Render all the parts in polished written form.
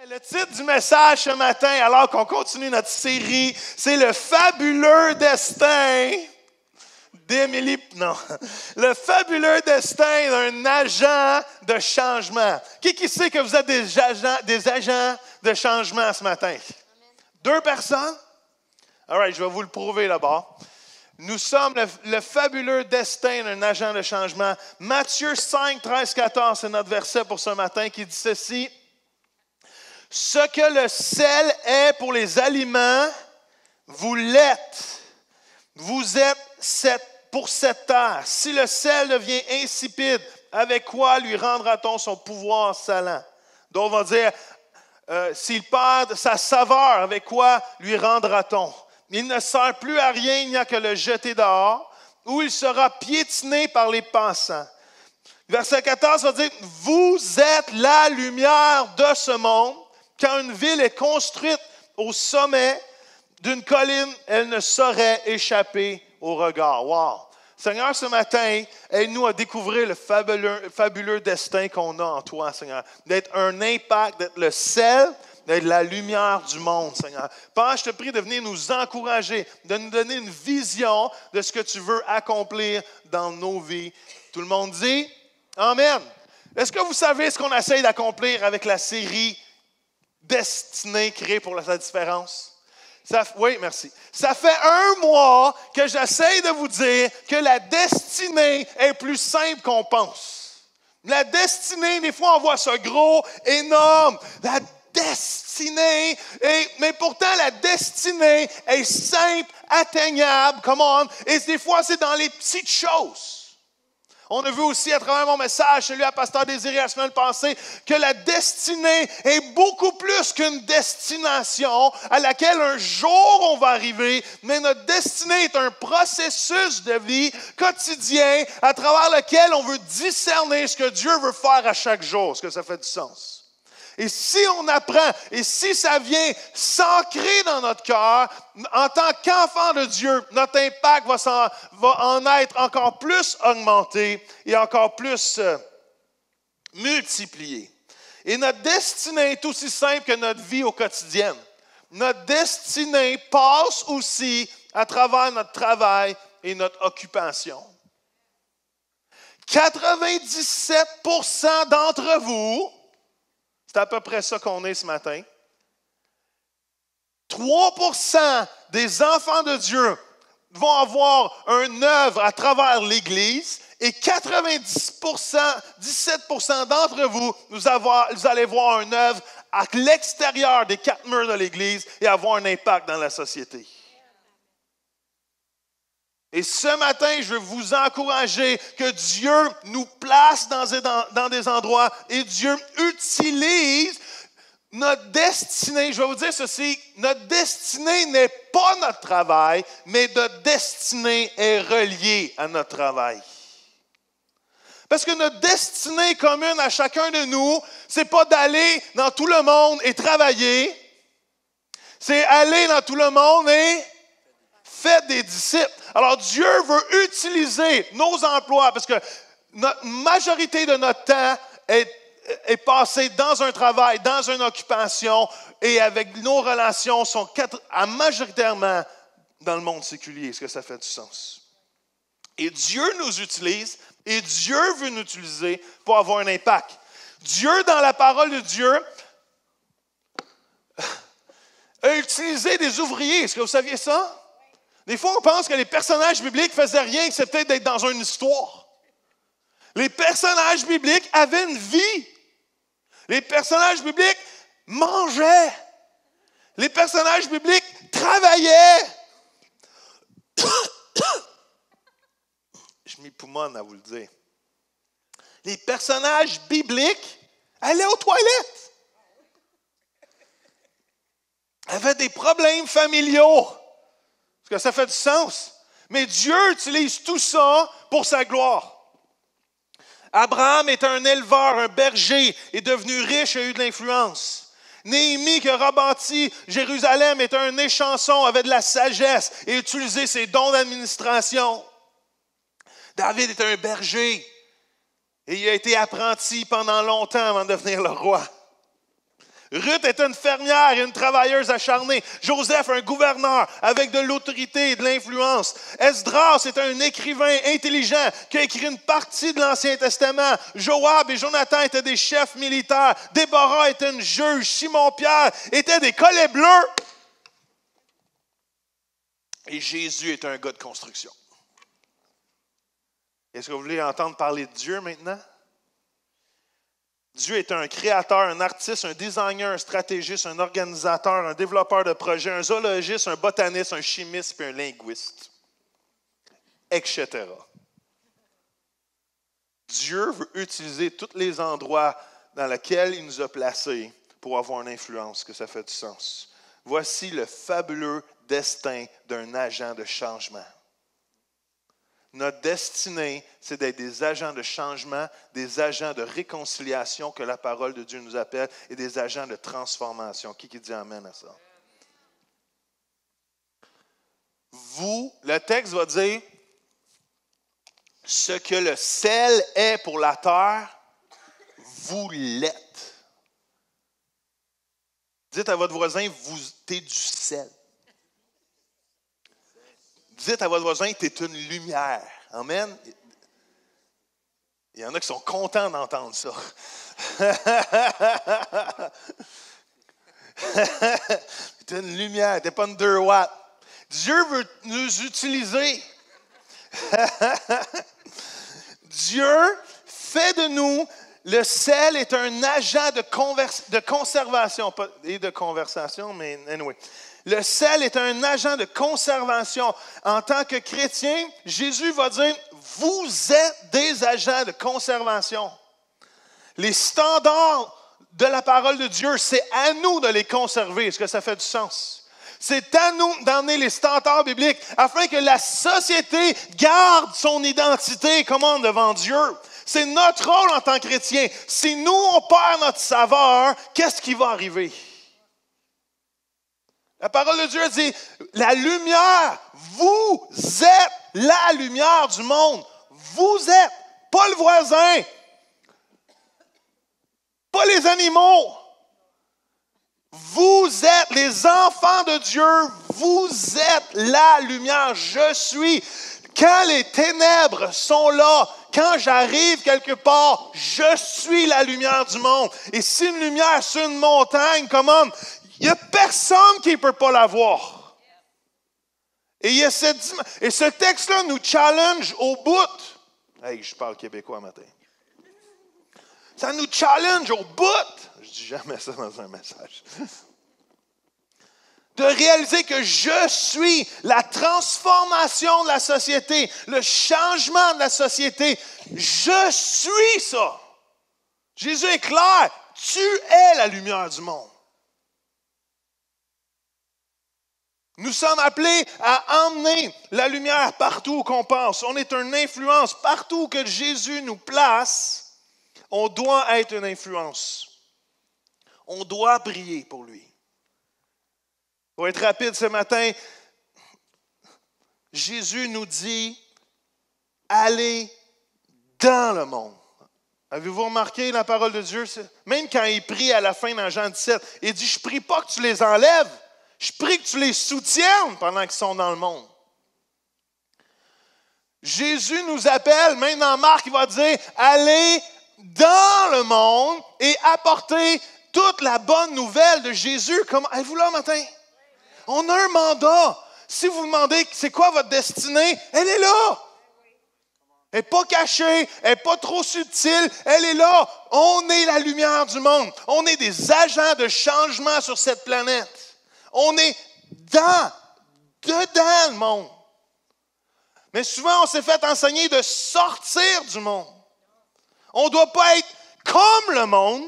Le titre du message ce matin, alors qu'on continue notre série, c'est le fabuleux destin d'Émilie. Non, le fabuleux destin d'un agent de changement. Qui sait que vous êtes des agents de changement ce matin? Amen. 2 personnes? All right, je vais vous le prouver d'abord. Nous sommes le fabuleux destin d'un agent de changement. Matthieu 5, 13, 14, c'est notre verset pour ce matin qui dit ceci. Ce que le sel est pour les aliments, vous l'êtes. Vous êtes pour cette terre. Si le sel devient insipide, avec quoi lui rendra-t-on son pouvoir salant? D'autres vont dire, s'il perd sa saveur, avec quoi lui rendra-t-on? Il ne sert plus à rien, il n'y a que le jeter dehors, ou il sera piétiné par les passants. Verset 14 va dire, vous êtes la lumière de ce monde. Quand une ville est construite au sommet d'une colline, elle ne saurait échapper au regard. Wow! Seigneur, ce matin, aide-nous à découvrir le fabuleux destin qu'on a en toi, Seigneur. D'être un impact, d'être le sel, d'être la lumière du monde, Seigneur. Père, je te prie de venir nous encourager, de nous donner une vision de ce que tu veux accomplir dans nos vies. Tout le monde dit Amen. Est-ce que vous savez ce qu'on essaye d'accomplir avec la série Destinée créée pour la différence? Oui, merci. Ça fait 1 mois que j'essaie de vous dire que la destinée est plus simple qu'on pense. La destinée, des fois, on voit ça gros, énorme. La destinée, mais pourtant, la destinée est simple, atteignable, come on. Et des fois, c'est dans les petites choses. On a vu aussi à travers mon message, celui à Pasteur Désiré la semaine passée, que la destinée est beaucoup plus qu'une destination à laquelle un jour on va arriver, mais notre destinée est un processus de vie quotidien à travers lequel on veut discerner ce que Dieu veut faire à chaque jour. Est-ce que ça fait du sens? Et si on apprend, et si ça vient s'ancrer dans notre cœur, en tant qu'enfant de Dieu, notre impact va en être encore plus augmenté et encore plus multiplié. Et notre destinée est aussi simple que notre vie au quotidien. Notre destinée passe aussi à travers notre travail et notre occupation. 97% d'entre vous, c'est à peu près ça qu'on est ce matin. 3% des enfants de Dieu vont avoir une œuvre à travers l'Église et 17% d'entre vous, vous allez voir une œuvre à l'extérieur des 4 murs de l'Église et avoir un impact dans la société. Et ce matin, je veux vous encourager que Dieu nous place dans des endroits et Dieu utilise notre destinée. Je vais vous dire ceci, notre destinée n'est pas notre travail, mais notre destinée est reliée à notre travail. Parce que notre destinée commune à chacun de nous, c'est pas d'aller dans tout le monde et travailler, c'est aller dans tout le monde et faire des disciples. Alors, Dieu veut utiliser nos emplois parce que la majorité de notre temps est passé dans un travail, dans une occupation et avec nos relations sont majoritairement dans le monde séculier. Est-ce que ça fait du sens? Et Dieu nous utilise et Dieu veut nous utiliser pour avoir un impact. Dieu, dans la parole de Dieu, a utilisé des ouvriers. Est-ce que vous saviez ça? Des fois, on pense que les personnages bibliques ne faisaient rien excepté d'être dans une histoire. Les personnages bibliques avaient une vie. Les personnages bibliques mangeaient. Les personnages bibliques travaillaient. Je m'époumonne à vous le dire. Les personnages bibliques allaient aux toilettes. Avaient des problèmes familiaux. Est-ce que ça fait du sens? Mais Dieu utilise tout ça pour sa gloire. Abraham est un éleveur, un berger, est devenu riche et a eu de l'influence. Néhémie, qui a rebâti Jérusalem, est un échanson, avait de la sagesse et a utilisé ses dons d'administration. David est un berger et il a été apprenti pendant longtemps avant de devenir le roi. Ruth était une fermière et une travailleuse acharnée. Joseph, un gouverneur avec de l'autorité et de l'influence. Esdras est un écrivain intelligent qui a écrit une partie de l'Ancien Testament. Joab et Jonathan étaient des chefs militaires. Déborah était une juge. Simon-Pierre était des collets bleus. Et Jésus est un gars de construction. Est-ce que vous voulez entendre parler de Dieu maintenant? Dieu est un créateur, un artiste, un designer, un stratégiste, un organisateur, un développeur de projets, un zoologiste, un botaniste, un chimiste puis un linguiste, etc. Dieu veut utiliser tous les endroits dans lesquels il nous a placés pour avoir une influence, que ça fait du sens. Voici le fabuleux destin d'un agent de changement. Notre destinée, c'est d'être des agents de changement, des agents de réconciliation que la parole de Dieu nous appelle et des agents de transformation. Qui dit amen à ça? Vous, le texte va dire, ce que le sel est pour la terre, vous l'êtes. Dites à votre voisin, vous êtes du sel. Dites à votre voisin, tu es une lumière. Amen. Il y en a qui sont contents d'entendre ça. Tu es une lumière, tu n'es pas une 2 watts. Dieu veut nous utiliser. Dieu fait de nous, le sel est un agent de conservation, pas de conversation, mais anyway. Le sel est un agent de conservation. En tant que chrétien, Jésus va dire, vous êtes des agents de conservation. Les standards de la parole de Dieu, c'est à nous de les conserver. Est-ce que ça fait du sens? C'est à nous d'emmener les standards bibliques afin que la société garde son identité comme devant Dieu. C'est notre rôle en tant que chrétien. Si nous, on perd notre saveur, qu'est-ce qui va arriver? La parole de Dieu dit, la lumière, vous êtes la lumière du monde. Vous êtes, pas le voisin, pas les animaux. Vous êtes les enfants de Dieu, vous êtes la lumière. Je suis. Quand les ténèbres sont là, quand j'arrive quelque part, je suis la lumière du monde. Et si une lumière sur une montagne, il n'y a personne qui ne peut pas la voir. Et ce texte-là nous challenge au bout. Hey, je parle québécois matin. Ça nous challenge au bout. Je dis jamais ça dans un message. De réaliser que je suis la transformation de la société, le changement de la société. Je suis ça. Jésus est clair. Tu es la lumière du monde. Nous sommes appelés à emmener la lumière partout où qu'on pense. On est une influence. Partout que Jésus nous place, on doit être une influence. On doit briller pour lui. Pour être rapide ce matin, Jésus nous dit, allez dans le monde. Avez-vous remarqué la parole de Dieu? Même quand il prie à la fin dans Jean 17, il dit, je ne prie pas que tu les enlèves. Je prie que tu les soutiennes pendant qu'ils sont dans le monde. Jésus nous appelle, même dans Marc, il va dire, allez dans le monde et apportez toute la bonne nouvelle de Jésus. Êtes-vous là matin? On a un mandat. Si vous demandez c'est quoi votre destinée, elle est là. Elle n'est pas cachée, elle n'est pas trop subtile, elle est là. On est la lumière du monde. On est des agents de changement sur cette planète. On est dedans le monde. Mais souvent, on s'est fait enseigner de sortir du monde. On ne doit pas être comme le monde,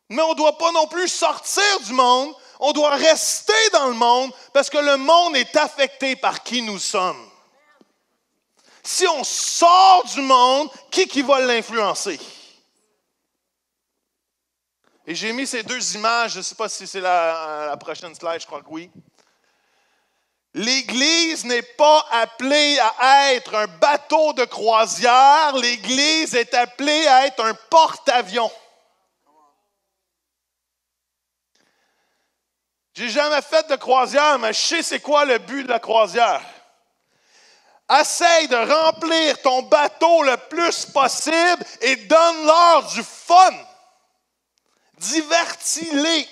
mais on ne doit pas non plus sortir du monde. On doit rester dans le monde parce que le monde est affecté par qui nous sommes. Si on sort du monde, qui va l'influencer? Et j'ai mis ces deux images, je ne sais pas si c'est la prochaine slide, je crois que oui. L'Église n'est pas appelée à être un bateau de croisière, l'Église est appelée à être un porte-avions. J'ai jamais fait de croisière, mais je sais c'est quoi le but de la croisière. Essaye de remplir ton bateau le plus possible et donne-leur du fun. Divertis-les.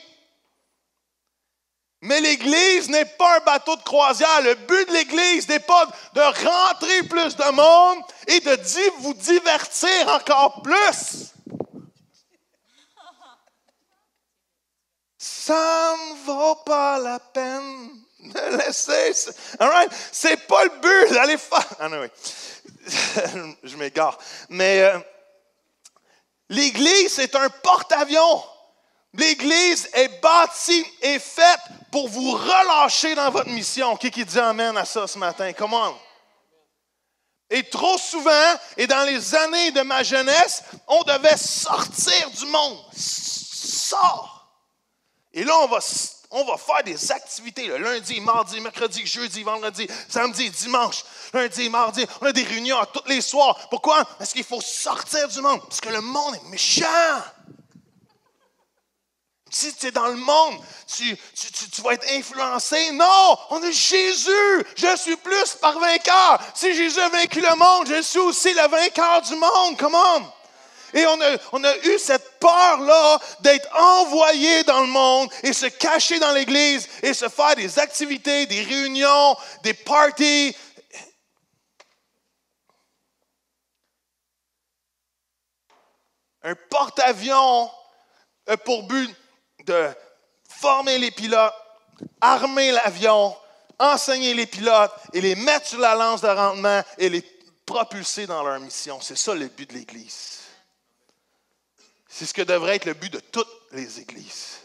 Mais l'Église n'est pas un bateau de croisière. Le but de l'Église n'est pas de rentrer plus de monde et de vous divertir encore plus. Ça ne vaut pas la peine de laisser. All right? C'est pas le but d'aller faire. Ah non, oui. Je m'égare. Mais l'Église, c'est un porte-avions. L'Église est bâtie et faite pour vous relâcher dans votre mission. Qui dit amen à ça ce matin? Come on. Et trop souvent, et dans les années de ma jeunesse, on devait sortir du monde. Sors. Et là, on va faire des activités, le lundi, mardi, mercredi, jeudi, vendredi, samedi, dimanche, lundi, mardi. On a des réunions tous les soirs. Pourquoi? Parce qu'il faut sortir du monde. Parce que le monde est méchant. Si tu es dans le monde, tu vas être influencé. Non, on est Jésus. Je suis plus par vainqueur. Si Jésus a vaincu le monde, je suis aussi le vainqueur du monde. Come on. Et on a eu cette peur-là d'être envoyé dans le monde et se cacher dans l'Église et se faire des activités, des réunions, des parties. Un porte-avions a pour but de former les pilotes, armer l'avion, enseigner les pilotes et les mettre sur la lance de rendement et les propulser dans leur mission. C'est ça le but de l'Église. C'est ce que devrait être le but de toutes les églises.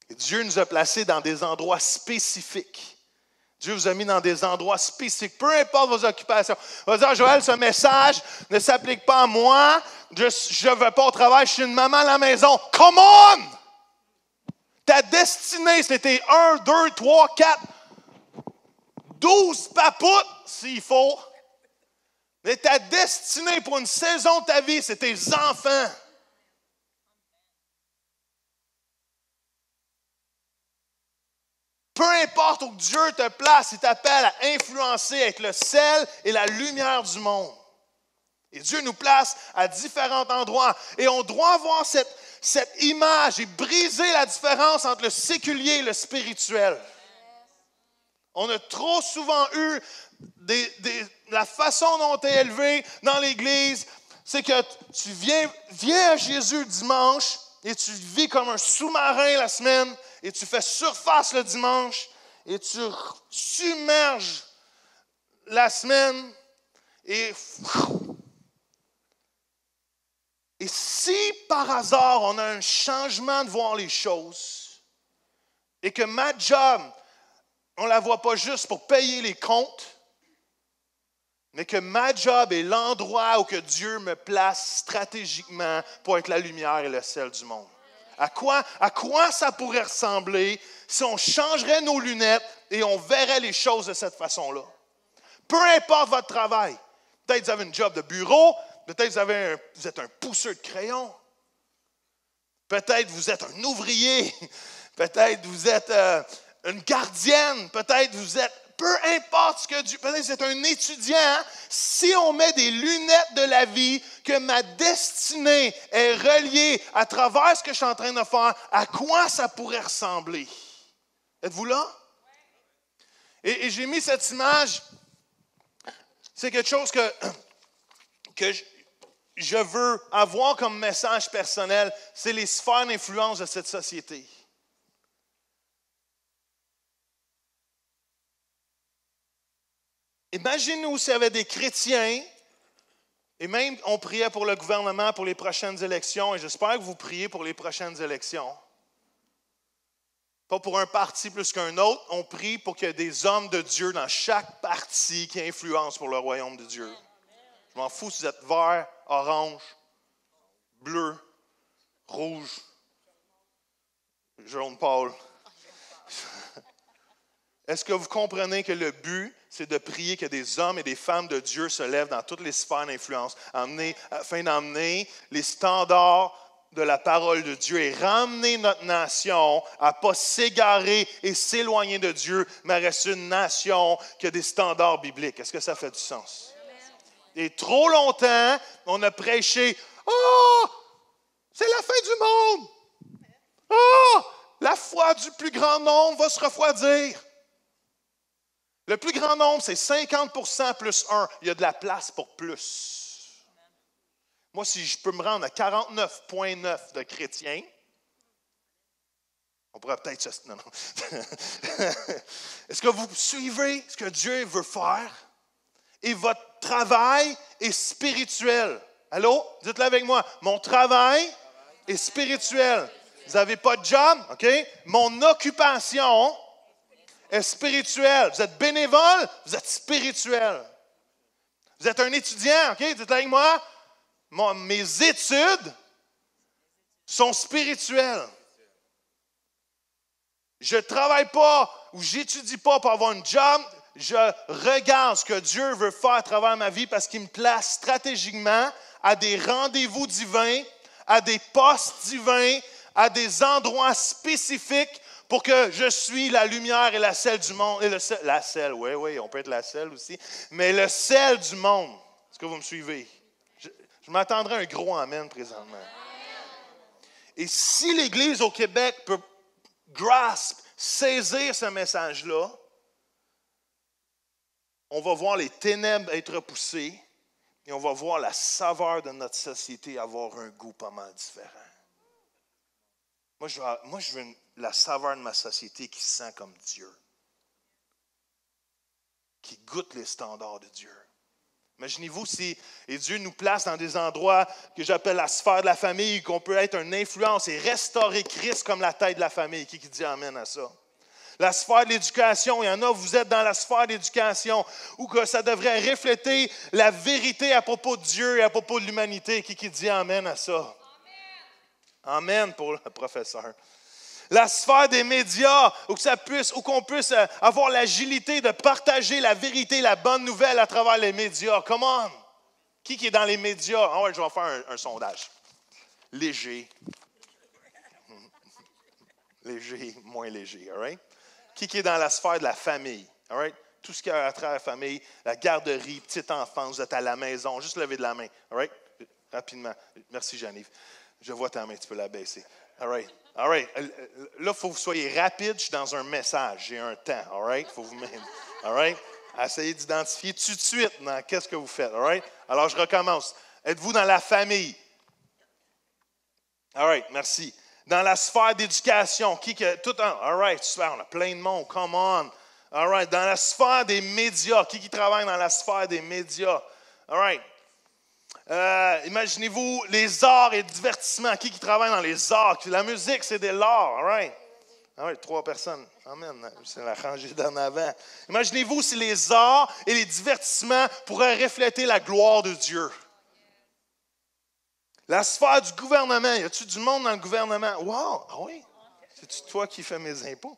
Et Dieu nous a placés dans des endroits spécifiques. Dieu vous a mis dans des endroits spécifiques. Peu importe vos occupations. On va dire, Joël, ce message ne s'applique pas à moi. Je ne vais pas au travail, je suis une maman à la maison. Come on! Ta destinée, c'était 1, 2, 3, 4, 12 papoutes, s'il faut. Mais ta destinée pour une saison de ta vie, c'est tes enfants. Peu importe où Dieu te place, il t'appelle à influencer, à être le sel et la lumière du monde. Et Dieu nous place à différents endroits. Et on doit avoir cette image et briser la différence entre le séculier et le spirituel. On a trop souvent eu la façon dont tu es élevé dans l'Église, c'est que tu viens à Jésus le dimanche et tu vis comme un sous-marin la semaine et tu fais surface le dimanche et tu submerges la semaine et si par hasard on a un changement de voir les choses et que ma job, on ne la voit pas juste pour payer les comptes, mais que ma job est l'endroit où que Dieu me place stratégiquement pour être la lumière et le sel du monde. À quoi ça pourrait ressembler si on changerait nos lunettes et on verrait les choses de cette façon-là? Peu importe votre travail. Peut-être que vous avez une job de bureau, peut-être que vous êtes un pousseur de crayon. Peut-être que vous êtes un ouvrier. Peut-être que vous êtes une gardienne. Peut-être que vous êtes... Peu importe ce que Dieu... Peut-être que vous êtes un étudiant. Si on met des lunettes de la vie, que ma destinée est reliée à travers ce que je suis en train de faire, à quoi ça pourrait ressembler? Êtes-vous là? Et j'ai mis cette image. C'est quelque chose que je veux avoir comme message personnel. C'est les sphères d'influence de cette société. Imaginez-vous s'il y avait des chrétiens, et même on priait pour le gouvernement pour les prochaines élections, et j'espère que vous priez pour les prochaines élections. Pas pour un parti plus qu'un autre, on prie pour qu'il y ait des hommes de Dieu dans chaque parti qui influencent pour le royaume de Dieu. Je m'en fous si vous êtes vert, orange, bleu, rouge, jaune pâle. Est-ce que vous comprenez que le but, c'est de prier que des hommes et des femmes de Dieu se lèvent dans toutes les sphères d'influence, afin d'emmener les standards de la parole de Dieu et ramener notre nation à ne pas s'égarer et s'éloigner de Dieu, mais à rester une nation qui a des standards bibliques. Est-ce que ça fait du sens? Et trop longtemps, on a prêché « Oh, c'est la fin du monde! Oh, la foi du plus grand nombre va se refroidir! » Le plus grand nombre, c'est 50% plus 1. Il y a de la place pour plus. Moi, si je peux me rendre à 49,9 de chrétiens, on pourrait peut-être se... Non. Est-ce que vous suivez ce que Dieu veut faire? Et votre travail est spirituel. Allô? Dites-le avec moi. Mon travail est spirituel. Vous n'avez pas de job? OK? Mon occupation est spirituelle. Vous êtes bénévole? Vous êtes spirituel. Vous êtes un étudiant? OK? Dites-le avec moi. Mes études sont spirituelles. Je ne travaille pas ou je n'étudie pas pour avoir un job. Je regarde ce que Dieu veut faire à travers ma vie parce qu'il me place stratégiquement à des rendez-vous divins, à des postes divins, à des endroits spécifiques pour que je suis la lumière et la sel du monde. Et la sel, oui, on peut être la sel aussi, mais le sel du monde. Est-ce que vous me suivez? Je m'attendrais à un gros amen présentement. Et si l'Église au Québec peut saisir ce message-là, on va voir les ténèbres être repoussées et on va voir la saveur de notre société avoir un goût pas mal différent. Moi, je veux la saveur de ma société qui se sent comme Dieu, qui goûte les standards de Dieu. Imaginez-vous si Dieu nous place dans des endroits que j'appelle la sphère de la famille, qu'on peut être une influence et restaurer Christ comme la tête de la famille. Qui dit amen à ça? La sphère de l'éducation, il y en a, vous êtes dans la sphère de l'éducation, où que ça devrait refléter la vérité à propos de Dieu et à propos de l'humanité. Qui dit amen à ça? Amen pour le professeur. La sphère des médias, où qu'on puisse avoir l'agilité de partager la vérité, la bonne nouvelle à travers les médias. Come on! Qui est dans les médias? Ah ouais, je vais faire un sondage. Léger. Léger, moins léger, all right? Qui est dans la sphère de la famille? All right? Tout ce qui a à travers la famille, la garderie, petite enfance, vous êtes à la maison, juste lever de la main. All right? Rapidement. Merci, Jeanne-Yves. Je vois ta main, tu peux la baisser. All right. All right. Là, il faut que vous soyez rapide. Je suis dans un message. J'ai un temps. All right? Il faut vous mettre. All right? Essayez d'identifier tout de suite dans qu'est-ce que vous faites. All right? Alors, je recommence. Êtes-vous dans la famille? All right. Merci. Dans la sphère d'éducation. All right. Super. On a plein de monde. Come on. All right. Dans la sphère des médias. Qui travaille dans la sphère des médias? All right. Imaginez-vous les arts et le divertissement. Qui travaille dans les arts? La musique, c'est de l'art. All right. All right, 3 personnes. Amen. C'est la rangée d'en avant. Imaginez-vous si les arts et les divertissements pourraient refléter la gloire de Dieu. La sphère du gouvernement. Y a-t-il du monde dans le gouvernement? Wow! Ah oui? C'est-tu toi qui fais mes impôts?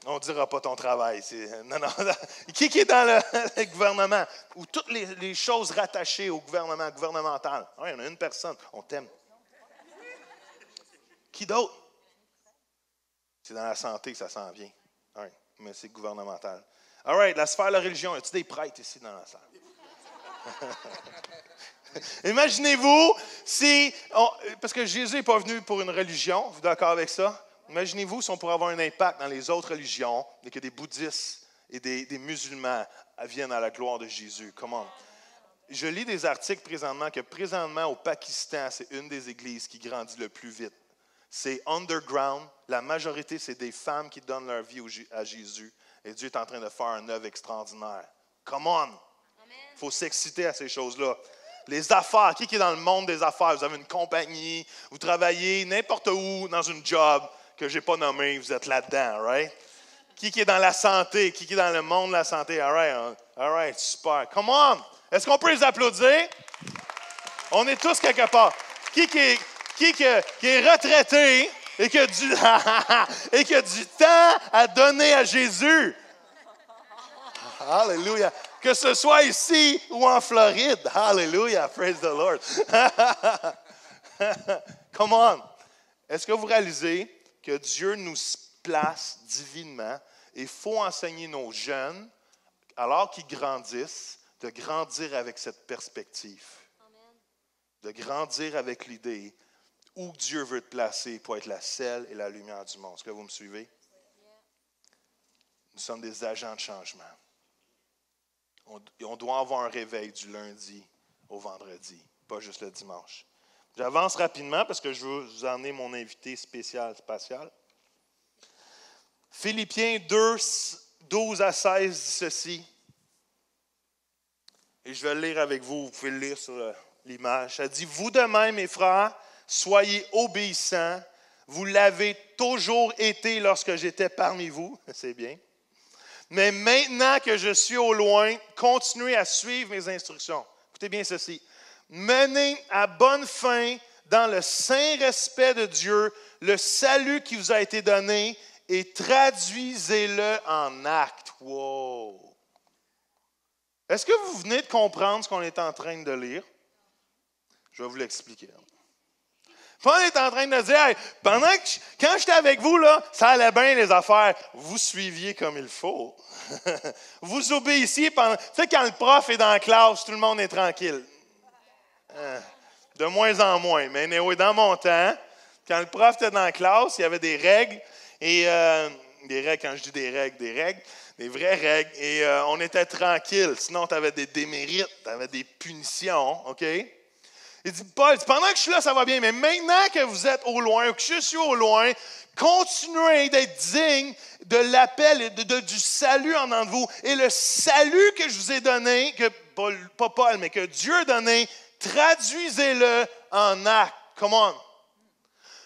On ne dira pas ton travail. Non. Qui est dans le gouvernement? Ou toutes les choses rattachées au gouvernement gouvernemental. Oui, il y en a une personne. On t'aime. Qui d'autre? C'est dans la santé que ça s'en vient. Right. Mais c'est gouvernemental. All right, la sphère de la religion. Y a-t-il des prêtres ici dans la salle? Imaginez-vous si... parce que Jésus n'est pas venu pour une religion. Vous êtes d'accord avec ça? Imaginez-vous si on pourrait avoir un impact dans les autres religions et que des bouddhistes et des musulmans viennent à la gloire de Jésus. Comment? Je lis des articles présentement au Pakistan, c'est une des églises qui grandit le plus vite. C'est underground. La majorité, c'est des femmes qui donnent leur vie à Jésus. Et Dieu est en train de faire une œuvre extraordinaire. Come on! Il faut s'exciter à ces choses-là. Les affaires, qui est dans le monde des affaires? Vous avez une compagnie, vous travaillez n'importe où dans une job que je n'ai pas nommé, vous êtes là-dedans, right? Qui est dans la santé? Qui est dans le monde de la santé? All right, super. Come on! Est-ce qu'on peut les applaudir? On est tous quelque part. Qui est retraité et qui a du temps à donner à Jésus? Alléluia. que ce soit ici ou en Floride. Hallelujah, praise the Lord. Come on. Est-ce que vous réalisez que Dieu nous place divinement et il faut enseigner nos jeunes, alors qu'ils grandissent, de grandir avec cette perspective. Amen. De grandir avec l'idée où Dieu veut te placer pour être la sel et la lumière du monde. Est-ce que vous me suivez? Nous sommes des agents de changement. On doit avoir un réveil du lundi au vendredi, pas juste le dimanche. J'avance rapidement parce que je veux vous emmener mon invité spécial. Philippiens 2, 12 à 16 dit ceci. Et je vais le lire avec vous. Vous pouvez le lire sur l'image. Ça dit, « Vous de même, mes frères, soyez obéissants. Vous l'avez toujours été lorsque j'étais parmi vous. » C'est bien. « Mais maintenant que je suis au loin, continuez à suivre mes instructions. » Écoutez bien ceci. « Menez à bonne fin dans le saint respect de Dieu le salut qui vous a été donné et traduisez-le en actes. » Wow! Est-ce que vous venez de comprendre ce qu'on est en train de lire? Je vais vous l'expliquer. On est en train de dire, hey, quand j'étais avec vous, là, ça allait bien les affaires. Vous suiviez comme il faut. Vous obéissiez pendant. Tu sais, quand le prof est dans la classe, tout le monde est tranquille. De moins en moins. Mais anyway, dans mon temps, quand le prof était dans la classe, il y avait des règles. Et des règles, quand je dis des règles, des vraies règles. Et on était tranquille. Sinon, tu avais des démérites, tu avais des punitions. OK? Il dit, Paul, pendant que je suis là, ça va bien, mais maintenant que vous êtes au loin, ou que je suis au loin, continuez d'être digne de l'appel et du salut en dedans de vous. Et le salut que je vous ai donné, pas Paul, mais que Dieu a donné, traduisez-le en actes. Come on.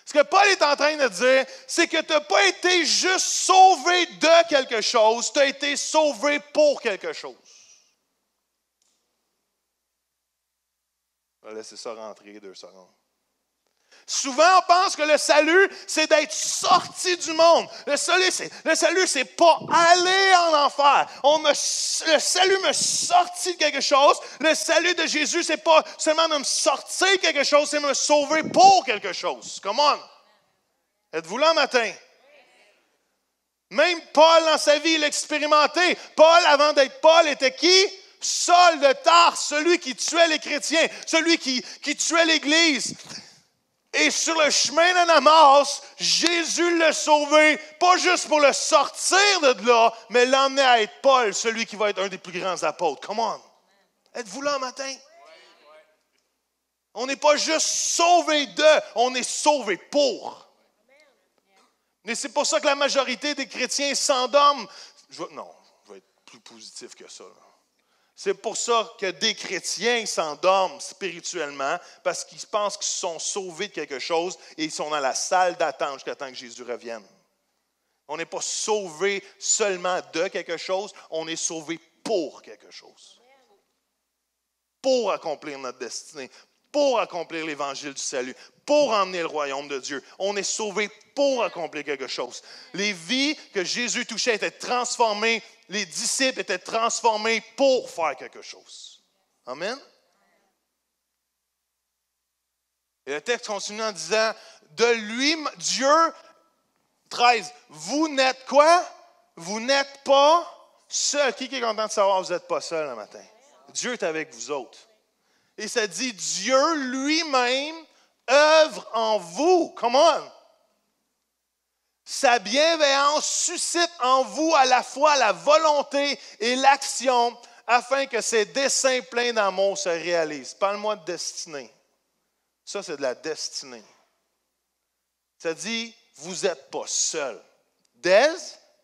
Ce que Paul est en train de dire, c'est que tu n'as pas été juste sauvé de quelque chose, tu as été sauvé pour quelque chose. On va laisser ça rentrer 2 secondes. Souvent, on pense que le salut, c'est d'être sorti du monde. Le salut, c'est pas aller en enfer. Le salut me sortit de quelque chose. Le salut de Jésus, c'est pas seulement de me sortir de quelque chose, c'est me sauver pour quelque chose. Come on. Êtes-vous là matin? Même Paul, dans sa vie, il l'a expérimenté. Paul, avant d'être Paul, était qui? Saul de Tarse, celui qui tuait les chrétiens, celui qui tuait l'Église. Et sur le chemin d'Anamas, Jésus l'a sauvé, pas juste pour le sortir de là, mais l'emmener à être Paul, celui qui va être un des plus grands apôtres. Come on! Êtes-vous là matin? On n'est pas juste sauvé de, on est sauvé pour. Mais c'est pour ça que la majorité des chrétiens s'endorment. Je vais être plus positif que ça. Là. C'est pour ça que des chrétiens s'endorment spirituellement parce qu'ils pensent qu'ils sont sauvés de quelque chose et ils sont dans la salle d'attente jusqu'à temps que Jésus revienne. On n'est pas sauvé seulement de quelque chose, on est sauvé pour quelque chose. Pour accomplir notre destinée, pour accomplir l'évangile du salut, pour emmener le royaume de Dieu. On est sauvé pour accomplir quelque chose. Les vies que Jésus touchait étaient transformées. Les disciples étaient transformés pour faire quelque chose. Amen. Et le texte continue en disant, de lui, Dieu, 13, vous n'êtes quoi? Vous n'êtes pas seul. Qui est content de savoir que vous n'êtes pas seul le matin? Dieu est avec vous autres. Et ça dit, Dieu lui-même œuvre en vous. Come on. Sa bienveillance suscite en vous à la fois la volonté et l'action afin que ses desseins pleins d'amour se réalisent. Parle-moi de destinée. Ça, c'est de la destinée. Ça dit, vous n'êtes pas seul.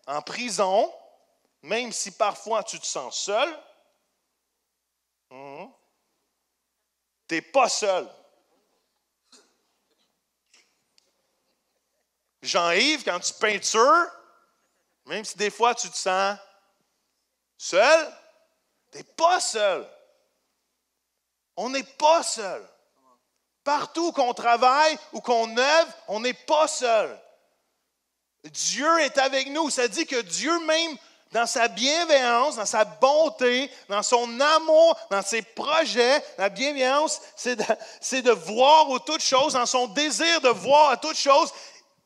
En prison, même si parfois tu te sens seul, tu n'es pas seul. Jean-Yves, quand tu peintures, même si des fois tu te sens seul, tu n'es pas seul. On n'est pas seul. Partout qu'on travaille ou qu'on œuvre, on n'est pas seul. Dieu est avec nous. Ça dit que Dieu même dans sa bienveillance, dans sa bonté, dans son amour, dans ses projets. La bienveillance, c'est de voir à toutes choses, dans son désir de voir à toutes choses.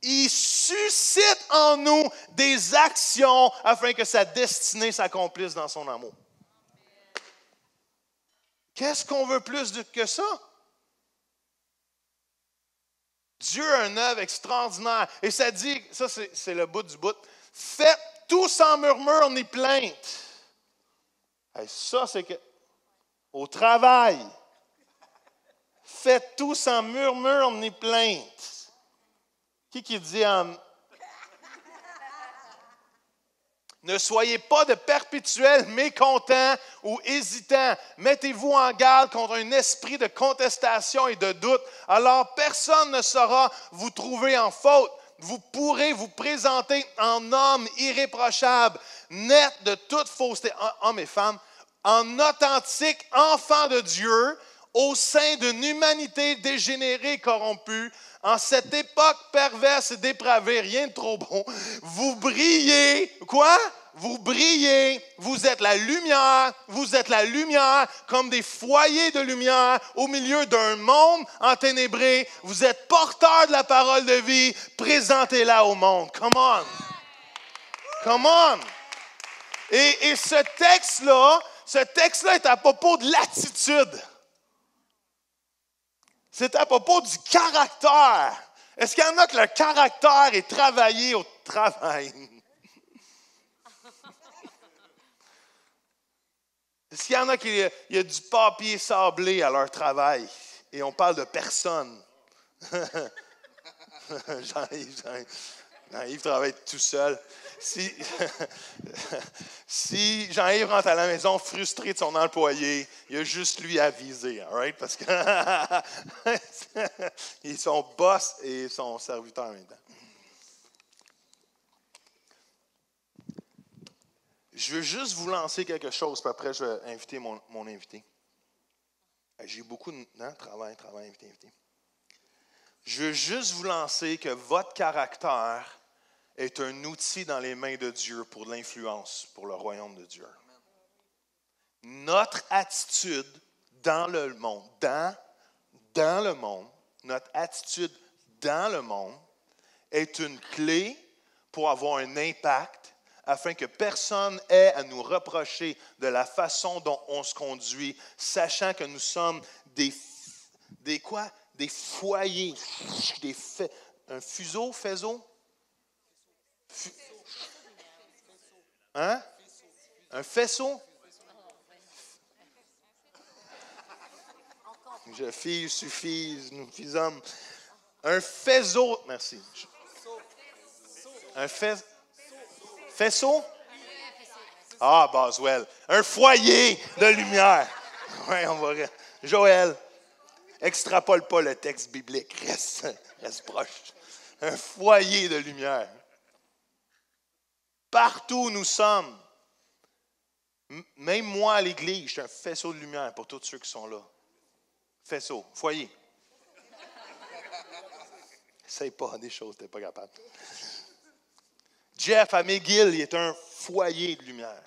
Il suscite en nous des actions afin que sa destinée s'accomplisse dans son amour. Qu'est-ce qu'on veut plus que ça? Dieu a une œuvre extraordinaire. Et ça dit, ça c'est le bout du bout, faites tout sans murmure ni plainte. Et ça, c'est que au travail, faites tout sans murmure ni plainte. Qui dit ne soyez pas de perpétuels mécontents ou hésitants. Mettez-vous en garde contre un esprit de contestation et de doute. Alors personne ne saura vous trouver en faute. Vous pourrez vous présenter en homme irréprochable, net de toute fausseté, hommes et femmes, en authentique enfant de Dieu, au sein d'une humanité dégénérée et corrompue. En cette époque perverse et dépravée, rien de trop bon, vous brillez, quoi? Vous brillez, vous êtes la lumière comme des foyers de lumière au milieu d'un monde enténébré. Vous êtes porteur de la parole de vie, présentez-la au monde. Come on! Come on! Et ce texte-là est à propos de l'attitude. C'est à propos du caractère. Est-ce qu'il y en a que le caractère est travaillé au travail? Est-ce qu'il y en a qui y a du papier sablé à leur travail? Et on parle de personne. Jean-Yves travaille tout seul. Si Jean-Yves rentre à la maison frustré de son employé, il y a juste lui à viser, all right? Parce que il est son boss et son serviteur en même temps. Je veux juste vous lancer quelque chose, puis après je vais inviter mon invité. J'ai beaucoup de travail, invité. Je veux juste vous lancer que votre caractère est un outil dans les mains de Dieu pour l'influence, pour le royaume de Dieu. Notre attitude dans le monde, notre attitude dans le monde est une clé pour avoir un impact afin que personne ait à nous reprocher de la façon dont on se conduit, sachant que nous sommes des foyers, un faisceau? Hein? Un faisceau? Je fille suffise, nous fisons. Un faisceau, merci. Un faisceau? Ah, Boswell. Un foyer de lumière. Oui, on va. Joël, extrapole pas le texte biblique. Reste proche. Un foyer de lumière. Partout où nous sommes, même moi à l'église, je suis un faisceau de lumière pour tous ceux qui sont là. Faisceau, foyer. Essaye pas des choses, tu n'es pas capable. Jeff à McGill, il est un foyer de lumière.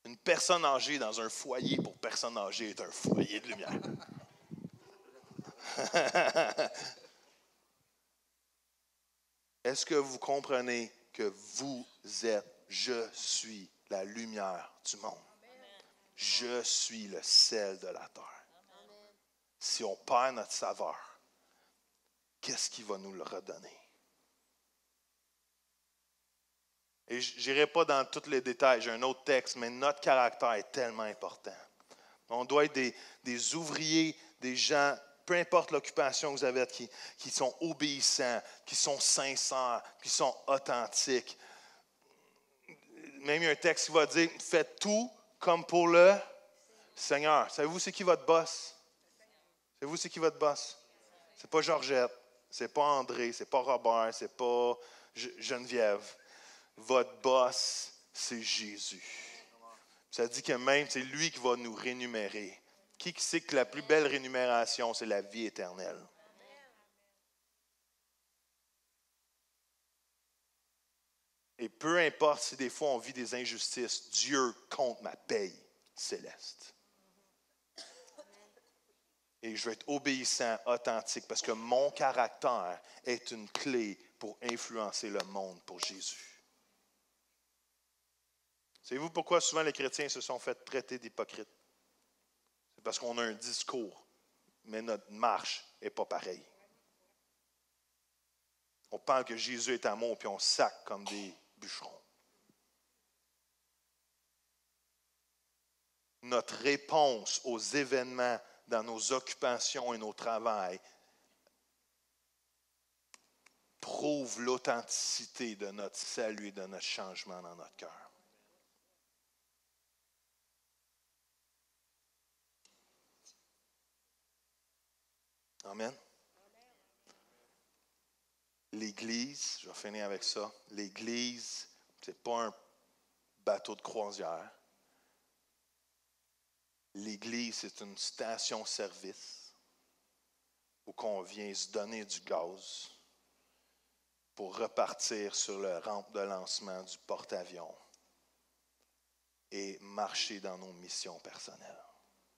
Une personne âgée dans un foyer pour personne âgée est un foyer de lumière. Est-ce que vous comprenez que vous êtes, je suis la lumière du monde? Je suis le sel de la terre. Si on perd notre saveur, qu'est-ce qui va nous le redonner? Et je n'irai pas dans tous les détails, j'ai un autre texte, mais notre caractère est tellement important. On doit être des ouvriers, des gens, peu importe l'occupation que vous avez, qui sont obéissants, qui sont sincères, qui sont authentiques. Même il y a un texte qui va dire, faites tout comme pour le Seigneur. Savez-vous c'est qui votre boss? Savez-vous c'est qui votre boss? C'est pas Georgette, c'est pas André, c'est pas Robert, c'est pas Geneviève. Votre boss, c'est Jésus. Ça dit que même c'est lui qui va nous rémunérer. Qui sait que la plus belle rémunération, c'est la vie éternelle? Et peu importe si des fois on vit des injustices, Dieu compte ma paye céleste. Et je vais être obéissant, authentique, parce que mon caractère est une clé pour influencer le monde pour Jésus. Savez-vous pourquoi souvent les chrétiens se sont fait traiter d'hypocrites? C'est parce qu'on a un discours, mais notre marche n'est pas pareille. On parle que Jésus est amour, puis on sac comme des bûcherons. Notre réponse aux événements dans nos occupations et nos travails prouve l'authenticité de notre salut et de notre changement dans notre cœur. Amen. L'Église, je vais finir avec ça, l'Église, ce n'est pas un bateau de croisière. L'Église, c'est une station-service où on vient se donner du gaz pour repartir sur le rampe de lancement du porte-avions et marcher dans nos missions personnelles.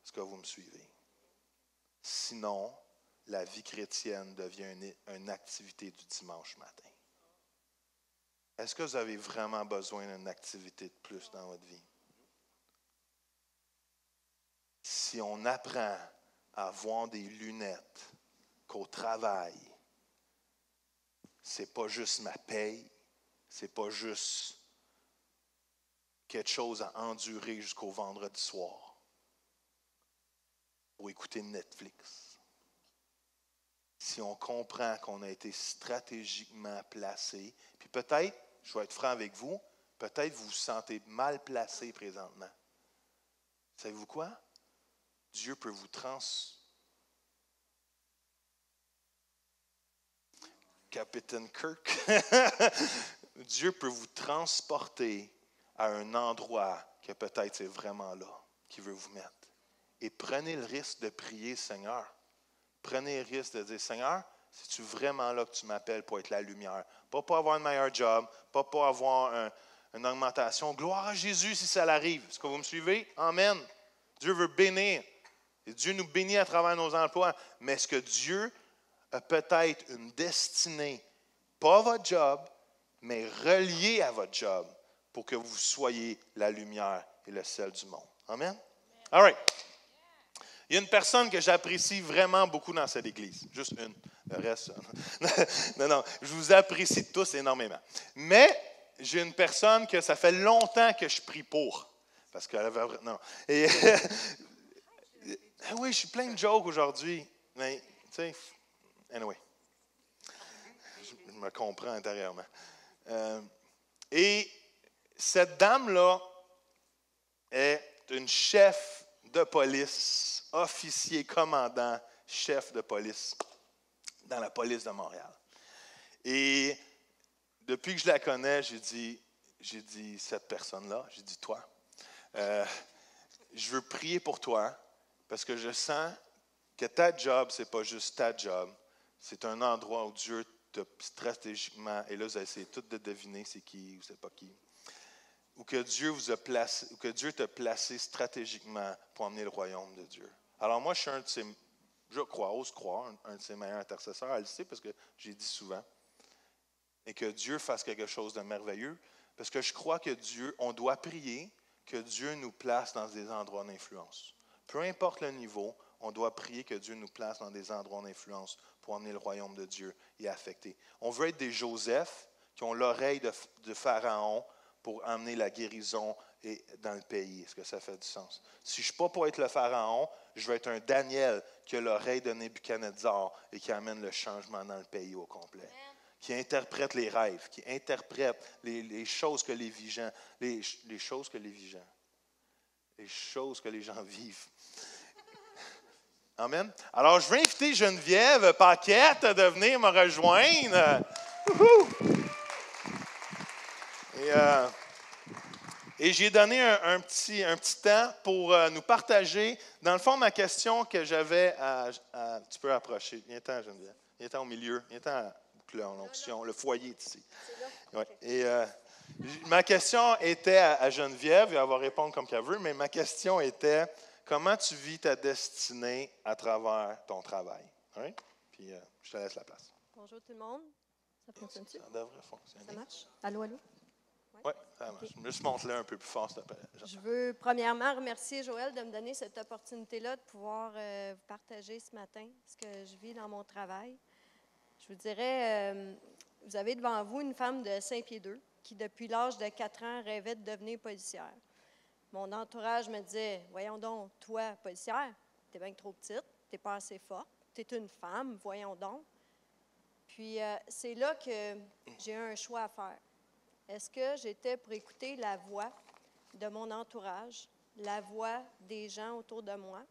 Est-ce que vous me suivez? Sinon, la vie chrétienne devient une activité du dimanche matin. Est-ce que vous avez vraiment besoin d'une activité de plus dans votre vie? Si on apprend à avoir des lunettes qu'au travail, c'est pas juste ma paye, c'est pas juste quelque chose à endurer jusqu'au vendredi soir pour écouter Netflix. Si on comprend qu'on a été stratégiquement placé, puis peut-être, je vais être franc avec vous, peut-être vous vous sentez mal placé présentement. Savez-vous quoi? Dieu peut vous Capitaine Kirk, Dieu peut vous transporter à un endroit que peut-être c'est vraiment là qu'il veut vous mettre. Et prenez le risque de prier, Seigneur. Prenez le risque de dire, Seigneur, c'est-tu vraiment là que tu m'appelles pour être la lumière? Pas pour avoir un meilleur job, pas pour avoir une augmentation. Gloire à Jésus si ça l'arrive. Est-ce que vous me suivez? Amen. Dieu veut bénir. Et Dieu nous bénit à travers nos emplois. Mais est-ce que Dieu a peut-être une destinée, pas votre job, mais reliée à votre job, pour que vous soyez la lumière et le sel du monde? Amen? All right. Il y a une personne que j'apprécie vraiment beaucoup dans cette église. Juste une. Le reste, non, je vous apprécie tous énormément. Mais j'ai une personne que ça fait longtemps que je prie pour. Parce qu'elle avait... Non. Et, oui, je suis plein de jokes aujourd'hui. Mais, tu sais, anyway. Je me comprends intérieurement. Et cette dame-là est une chef de police, officier, commandant, chef de police dans la police de Montréal. Et depuis que je la connais, j'ai dit cette personne-là, j'ai dit toi, je veux prier pour toi parce que je sens que ta job, c'est pas juste ta job, c'est un endroit où Dieu t'a stratégiquement, et là vous essayez tout de deviner c'est qui ou c'est pas qui, ou que Dieu vous a placé, ou que Dieu t'a placé stratégiquement pour emmener le royaume de Dieu. Alors moi, je suis un de ses, je crois, ose croire, un de ses meilleurs intercesseurs, elle le sait parce que j'ai dit souvent, et que Dieu fasse quelque chose de merveilleux, parce que je crois que Dieu, on doit prier que Dieu nous place dans des endroits d'influence. Peu importe le niveau, on doit prier que Dieu nous place dans des endroits d'influence pour emmener le royaume de Dieu et affecter. On veut être des Joseph qui ont l'oreille de Pharaon pour emmener la guérison dans le pays. Est-ce que ça fait du sens? Si je ne suis pas pour être le Pharaon, je vais être un Daniel qui a l'oreille de Nebuchadnezzar et qui amène le changement dans le pays au complet. Qui interprète les rêves, qui interprète les choses que les gens, les choses que les gens vivent. Amen. Alors, je vais inviter Geneviève Paquette de venir me rejoindre. Et j'ai donné un petit temps pour nous partager. Dans le fond, ma question que j'avais tu peux approcher. Viens-t'en, Geneviève. Viens-t'en au milieu. Viens-t'en à l'onction. Le foyer est ici. Ouais. Et Ma question était à Geneviève, et elle va répondre comme qu'elle veut, mais ma question était, comment tu vis ta destinée à travers ton travail? Hein? Puis je te laisse la place. Bonjour tout le monde. Ça fonctionne-tu? Ça devrait fonctionner. Ça marche? Allô, allô? Oui, ça marche. Juste montre-le un peu plus fort, s'il te plaît. Je veux premièrement remercier Joël de me donner cette opportunité-là de pouvoir vous partager ce matin ce que je vis dans mon travail. Je vous dirais, vous avez devant vous une femme de 5 pieds 2 qui, depuis l'âge de 4 ans, rêvait de devenir policière. Mon entourage me disait, voyons donc, toi, policière, t'es bien trop petite, t'es pas assez forte, t'es une femme, voyons donc. Puis c'est là que j'ai eu un choix à faire. Est-ce que j'étais pour écouter la voix de mon entourage, la voix des gens autour de moi,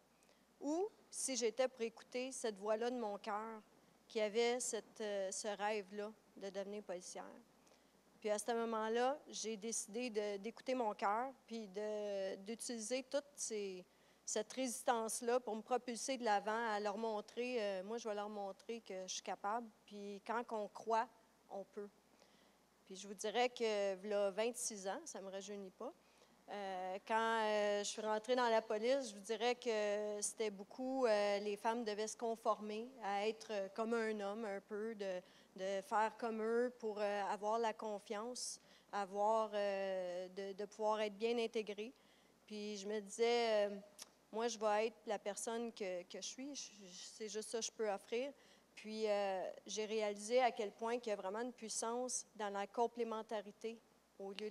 ou si j'étais pour écouter cette voix-là de mon cœur qui avait ce rêve-là de devenir policière? Puis à ce moment-là, j'ai décidé d'écouter mon cœur, puis d'utiliser toute cette résistance-là pour me propulser de l'avant, à leur montrer, moi je vais leur montrer que je suis capable, puis quand on croit, on peut. Puis je vous dirais que, là, 26 ans, ça ne me rajeunit pas, quand je suis rentrée dans la police, je vous dirais que c'était beaucoup, les femmes devaient se conformer à être comme un homme un peu, de faire comme eux pour avoir la confiance, de pouvoir être bien intégrée. Puis je me disais, moi, je vais être la personne que je suis, c'est juste ça que je peux offrir. Puis j'ai réalisé à quel point il y a vraiment une puissance dans la complémentarité au lieu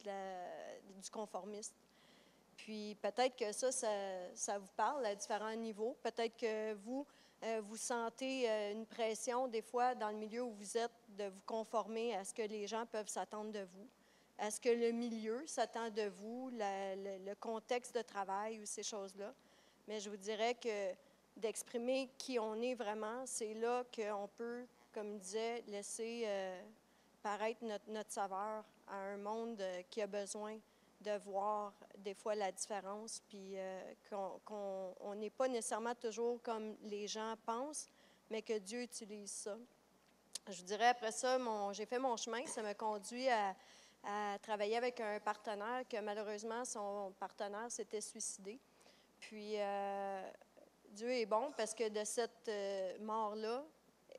du conformiste. Puis peut-être que ça vous parle à différents niveaux. Peut-être que vous sentez une pression des fois dans le milieu où vous êtes de vous conformer à ce que les gens peuvent s'attendre de vous, à ce que le milieu s'attend de vous, le contexte de travail ou ces choses-là. Mais je vous dirais que d'exprimer qui on est vraiment, c'est là qu'on peut, comme je disais, laisser paraître notre saveur à un monde qui a besoin de voir des fois la différence, puis qu'on n'est pas nécessairement toujours comme les gens pensent, mais que Dieu utilise ça. Je vous dirais, après ça, j'ai fait mon chemin. Ça m'a conduit à travailler avec un partenaire que malheureusement, son partenaire s'était suicidé. Puis Dieu est bon parce que de cette mort-là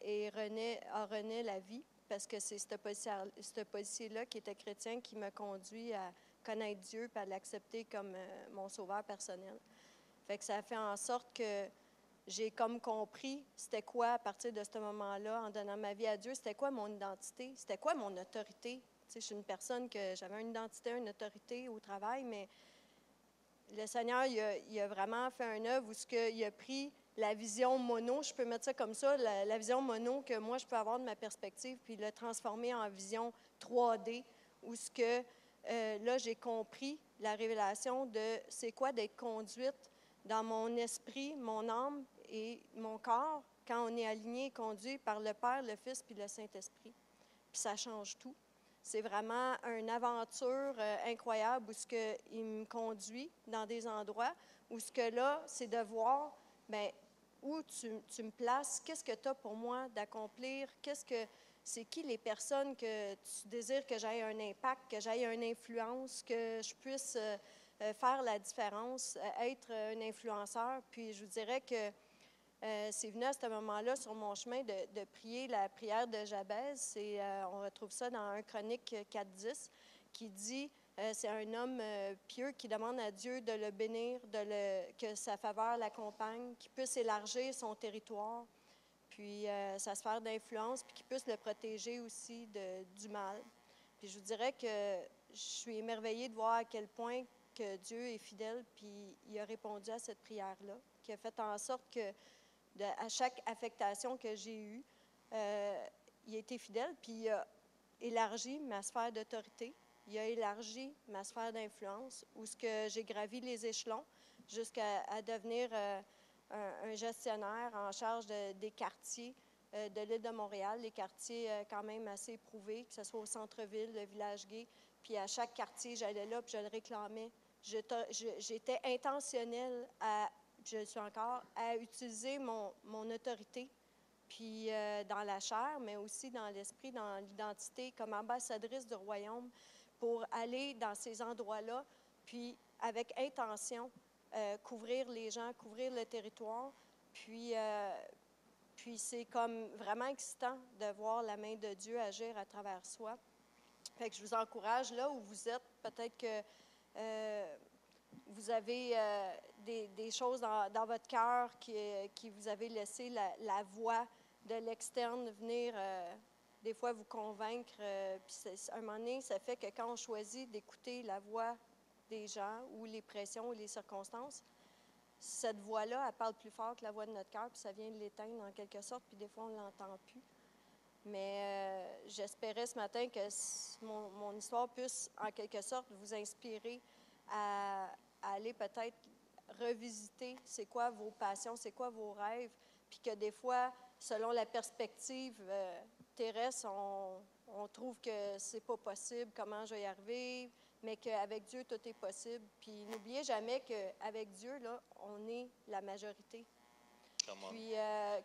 a rené la vie, parce que c'est ce policier-là qui était chrétien qui m'a conduit à connaître Dieu et à l'accepter comme mon sauveur personnel. Fait que ça a fait en sorte que j'ai comme compris c'était quoi à partir de ce moment-là, en donnant ma vie à Dieu, c'était quoi mon identité, c'était quoi mon autorité. Tu sais, je suis une personne que j'avais une identité, une autorité au travail, mais le Seigneur, il a vraiment fait un œuvre où il a pris la vision mono, je peux mettre ça comme ça, la vision mono que moi je peux avoir de ma perspective, puis le transformer en vision 3D, où là j'ai compris la révélation de c'est quoi d'être conduite dans mon esprit, mon âme et mon corps quand on est aligné et conduit par le Père, le Fils puis le Saint-Esprit. Puis ça change tout. C'est vraiment une aventure incroyable où il me conduit dans des endroits où là, c'est de voir bien, où tu me places, qu'est-ce que tu as pour moi d'accomplir, c'est qui les personnes que tu désires que j'aie un impact, que j'aie une influence, que je puisse faire la différence, être un influenceur. Puis je vous dirais que c'est venu à ce moment-là, sur mon chemin, de prier la prière de Jabez. On retrouve ça dans 1 Chronique 4:10, qui dit, c'est un homme pieux qui demande à Dieu de le bénir, que sa faveur l'accompagne, qu'il puisse élargir son territoire, puis sa sphère d'influence, puis qu'il puisse le protéger aussi du mal. Puis je vous dirais que je suis émerveillée de voir à quel point que Dieu est fidèle, puis il a répondu à cette prière-là, qui a fait en sorte que à chaque affectation que j'ai eue, il a été fidèle, puis il a élargi ma sphère d'autorité, il a élargi ma sphère d'influence, où j'ai gravi les échelons jusqu'à devenir un gestionnaire en charge des quartiers de l'île de Montréal, les quartiers quand même assez éprouvés, que ce soit au centre-ville, le village gay. Puis à chaque quartier, j'allais là, puis je le réclamais. J'étais intentionnelle je le suis encore, à utiliser mon autorité, puis dans la chair, mais aussi dans l'esprit, dans l'identité, comme ambassadrice du royaume, pour aller dans ces endroits-là, puis avec intention, couvrir les gens, couvrir le territoire. Puis c'est comme vraiment excitant de voir la main de Dieu agir à travers soi. Fait que je vous encourage, là où vous êtes, peut-être que vous avez des choses dans votre cœur qui vous avez laissé la voix de l'externe venir des fois vous convaincre. Puis à un moment donné, ça fait que quand on choisit d'écouter la voix des gens ou les pressions ou les circonstances, cette voix-là, elle parle plus fort que la voix de notre cœur, puis ça vient de l'éteindre en quelque sorte, puis des fois, on ne l'entend plus. Mais j'espérais ce matin que mon histoire puisse, en quelque sorte, vous inspirer à aller peut-être revisiter c'est quoi vos passions, c'est quoi vos rêves, puis que des fois, selon la perspective terrestre, on trouve que c'est pas possible, comment je vais y arriver, mais qu'avec Dieu, tout est possible. Puis n'oubliez jamais qu'avec Dieu, là, on est la majorité. Puis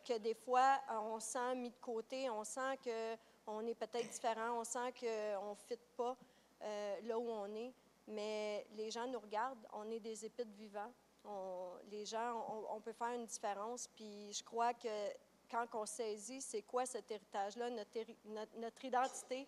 que des fois, on se sent mis de côté, on sent qu'on est peut-être différent, on sent qu'on ne fit pas là où on est, mais les gens nous regardent, on est des épîtres vivants. Les gens, on peut faire une différence, puis je crois que quand on saisit c'est quoi cet héritage-là, notre identité,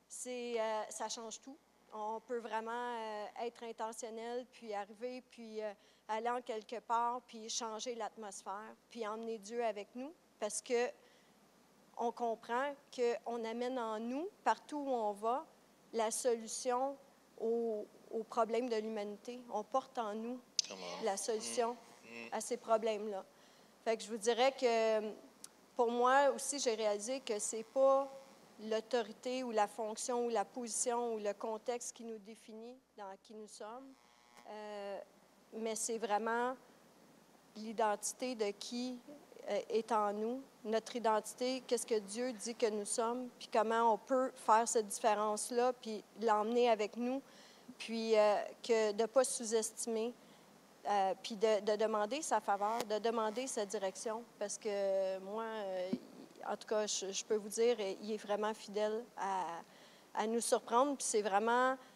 ça change tout. On peut vraiment être intentionnel, puis arriver, puis aller en quelque part, puis changer l'atmosphère, puis emmener Dieu avec nous, parce qu'on comprend qu'on amène en nous, partout où on va, la solution aux problèmes de l'humanité. On porte en nous la solution à ces problèmes-là. Fait que je vous dirais que pour moi aussi, j'ai réalisé que c'est pas l'autorité ou la fonction ou la position ou le contexte qui nous définit dans qui nous sommes, mais c'est vraiment l'identité de qui est en nous, notre identité, qu'est-ce que Dieu dit que nous sommes, puis comment on peut faire cette différence-là, puis l'emmener avec nous, puis que de ne pas sous-estimer, puis de demander sa faveur, de demander sa direction, parce que moi, en tout cas, je peux vous dire, il est vraiment fidèle à nous surprendre, puis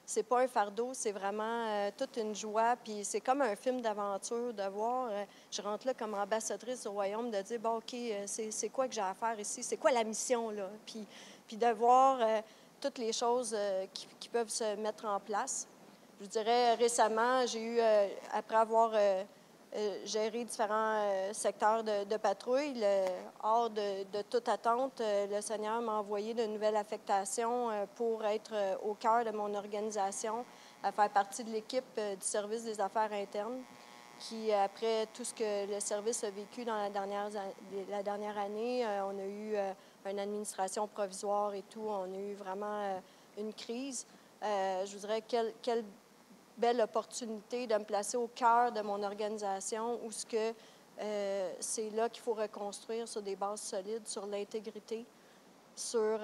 c'est pas un fardeau, c'est vraiment toute une joie, puis c'est comme un film d'aventure, de voir, je rentre là comme ambassadrice du royaume, de dire, bon, OK, c'est quoi que j'ai à faire ici, c'est quoi la mission, là, puis de voir toutes les choses qui peuvent se mettre en place. Je vous dirais, récemment, j'ai eu, après avoir géré différents secteurs de patrouille, hors de toute attente, le Seigneur m'a envoyé de nouvelles affectations pour être au cœur de mon organisation, à faire partie de l'équipe du service des affaires internes, qui, après tout ce que le service a vécu dans la dernière année, on a eu une administration provisoire et tout, on a eu vraiment une crise. Je vous dirais, quelle belle opportunité de me placer au cœur de mon organisation où c'est là qu'il faut reconstruire sur des bases solides, sur l'intégrité, sur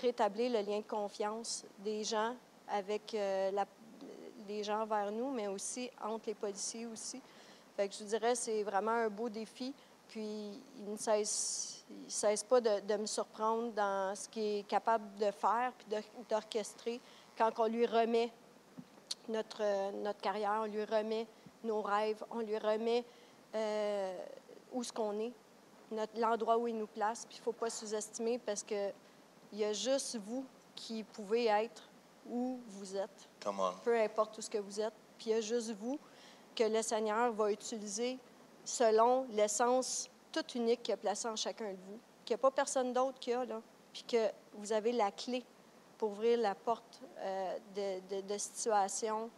rétablir le lien de confiance des gens avec les gens vers nous, mais aussi entre les policiers aussi. Fait que je vous dirais, c'est vraiment un beau défi. Puis, il ne cesse pas de me surprendre dans ce qu'il est capable de faire puis d'orchestrer quand on lui remet notre carrière, on lui remet nos rêves, on lui remet où est-ce qu'on est, l'endroit où il nous place. Puis il ne faut pas sous-estimer parce qu'il y a juste vous qui pouvez être où vous êtes. Peu importe où ce que vous êtes. Puis il y a juste vous que le Seigneur va utiliser selon l'essence toute unique qu'il a placée en chacun de vous. Qu'il n'y a pas personne d'autre qui a, là. Puis que vous avez la clé pour ouvrir la porte de situations